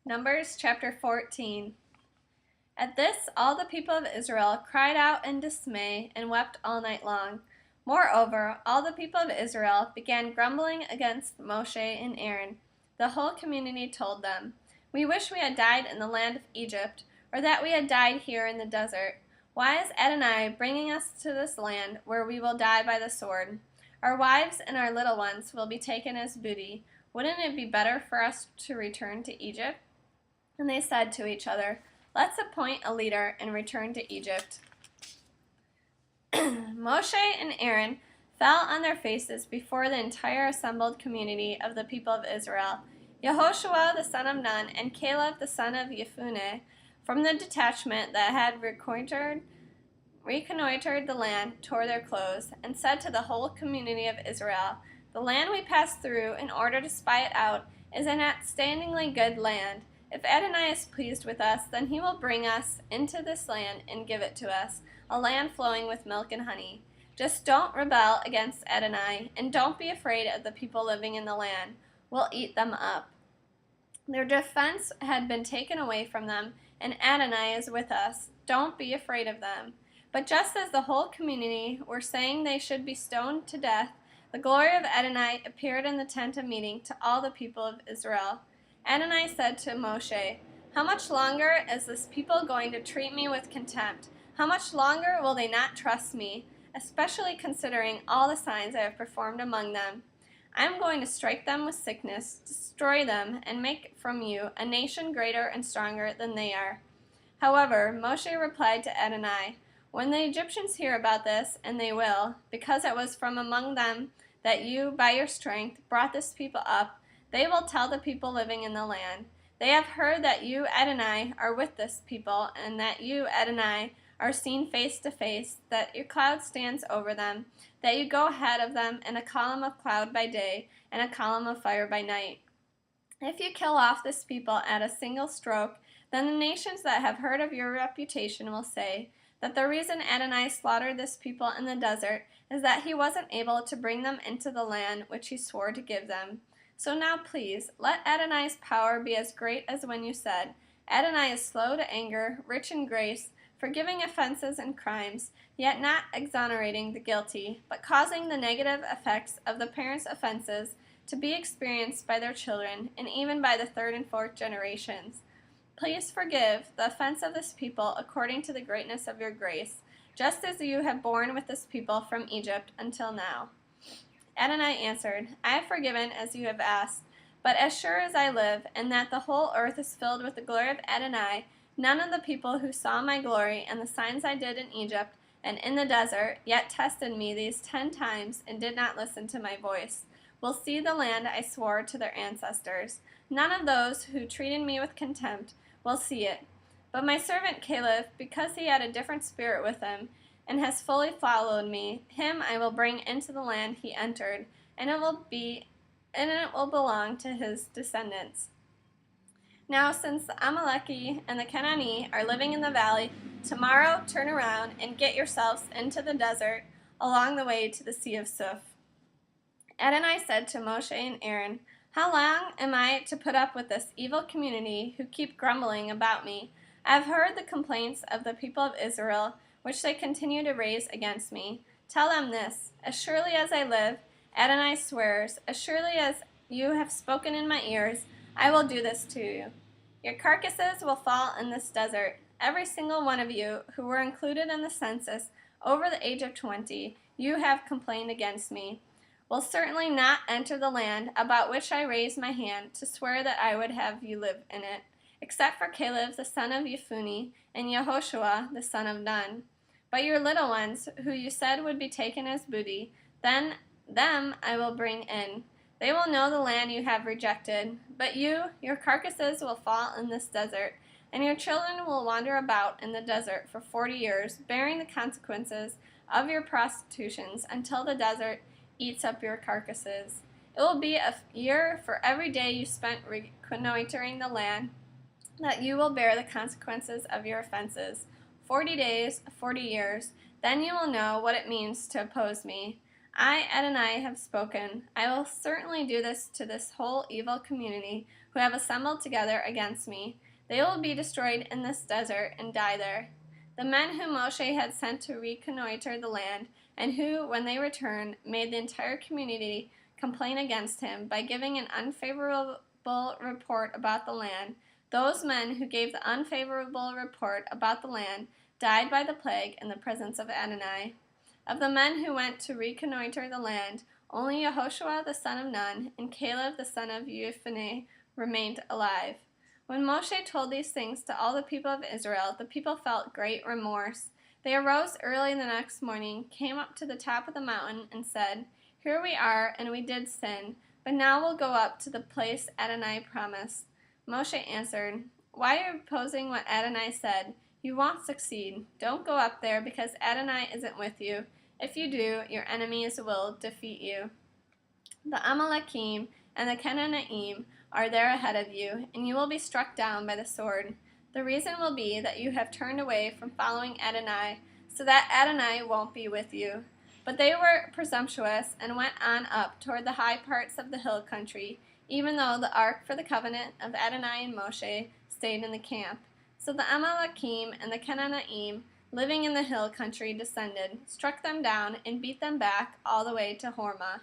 Numbers chapter 14. At this, all the people of Israel cried out in dismay and wept all night long. Moreover, all the people of Israel began grumbling against Moshe and Aaron. The whole community told them, "We wish we had died in the land of Egypt, or that we had died here in the desert. Why is Adonai bringing us to this land where we will die by the sword? Our wives and our little ones will be taken as booty. Wouldn't it be better for us to return to Egypt?" And they said to each other, "Let's appoint a leader and return to Egypt." Moshe and Aaron fell on their faces before the entire assembled community of the people of Israel. Yehoshua the son of Nun and Caleb the son of Jephunneh, from the detachment that had reconnoitered the land, tore their clothes, and said to the whole community of Israel, "The land we passed through in order to spy it out is an outstandingly good land. If Adonai is pleased with us, then he will bring us into this land and give it to us, a land flowing with milk and honey. Just don't rebel against Adonai, and don't be afraid of the people living in the land. We'll eat them up." Their defense had been taken away from them, and Adonai is with us. Don't be afraid of them. But just as the whole community were saying they should be stoned to death, the glory of Adonai appeared in the tent of meeting to all the people of Israel. Adonai said to Moshe, "How much longer is this people going to treat me with contempt? How much longer will they not trust me, especially considering all the signs I have performed among them? I am going to strike them with sickness, destroy them, and make from you a nation greater and stronger than they are." However, Moshe replied to Adonai, "When the Egyptians hear about this, and they will, because it was from among them that you, by your strength, brought this people up, they will tell the people living in the land, 'They have heard that you, Adonai, are with this people, and that you, Adonai, are seen face to face, that your cloud stands over them, that you go ahead of them in a column of cloud by day and a column of fire by night.' If you kill off this people at a single stroke, then the nations that have heard of your reputation will say that the reason Adonai slaughtered this people in the desert is that he wasn't able to bring them into the land which he swore to give them. So now please, let Adonai's power be as great as when you said, 'Adonai is slow to anger, rich in grace, forgiving offenses and crimes, yet not exonerating the guilty, but causing the negative effects of the parents' offenses to be experienced by their children, and even by the third and fourth generations. Please forgive the offense of this people according to the greatness of your grace, just as you have borne with this people from Egypt until now.' Adonai answered, 'I have forgiven as you have asked, but as sure as I live, and that the whole earth is filled with the glory of Adonai, none of the people who saw my glory and the signs I did in Egypt and in the desert, yet tested me these 10 times and did not listen to my voice, will see the land I swore to their ancestors. None of those who treated me with contempt will see it. But my servant Caleb, because he had a different spirit with him, and has fully followed me, him I will bring into the land he entered, and it will belong to his descendants. Now, since the Amaleki and the Canaanite are living in the valley, tomorrow turn around and get yourselves into the desert along the way to the Sea of Suf." Adonai said to Moshe and Aaron, "How long am I to put up with this evil community who keep grumbling about me? I have heard the complaints of the people of Israel, which they continue to raise against me. Tell them this, as surely as I live, Adonai swears, as surely as you have spoken in my ears, I will do this to you. Your carcasses will fall in this desert. Every single one of you who were included in the census over the age of 20, you have complained against me, will certainly not enter the land about which I raised my hand to swear that I would have you live in it, except for Caleb the son of Jephunneh and Yehoshua the son of Nun. But your little ones, who you said would be taken as booty, then them I will bring in. They will know the land you have rejected. But your carcasses will fall in this desert, and your children will wander about in the desert for 40 years, bearing the consequences of your prostitutions until the desert eats up your carcasses. It will be a year for every day you spent reconnoitering the land, that you will bear the consequences of your offenses. 40 days, 40 years, then you will know what it means to oppose me. I, Adonai, have spoken. I will certainly do this to this whole evil community who have assembled together against me. They will be destroyed in this desert and die there. The men whom Moshe had sent to reconnoiter the land, and who, when they returned, made the entire community complain against him by giving an unfavorable report about the land, those men who gave the unfavorable report about the land died by the plague in the presence of Adonai. Of the men who went to reconnoiter the land, only Yehoshua the son of Nun and Caleb the son of Jephunneh remained alive. When Moshe told these things to all the people of Israel, the people felt great remorse. They arose early the next morning, came up to the top of the mountain, and said, "Here we are, and we did sin, but now we'll go up to the place Adonai promised." Moshe answered, "Why are you opposing what Adonai said? You won't succeed. Don't go up there, because Adonai isn't with you. If you do, your enemies will defeat you. The Amalekim and the Canaanite are there ahead of you, and you will be struck down by the sword. The reason will be that you have turned away from following Adonai, so that Adonai won't be with you." But they were presumptuous and went on up toward the high parts of the hill country, even though the ark for the covenant of Adonai and Moshe stayed in the camp. So the Amalekim and the Canaanite, living in the hill country, descended, struck them down, and beat them back all the way to Hormah.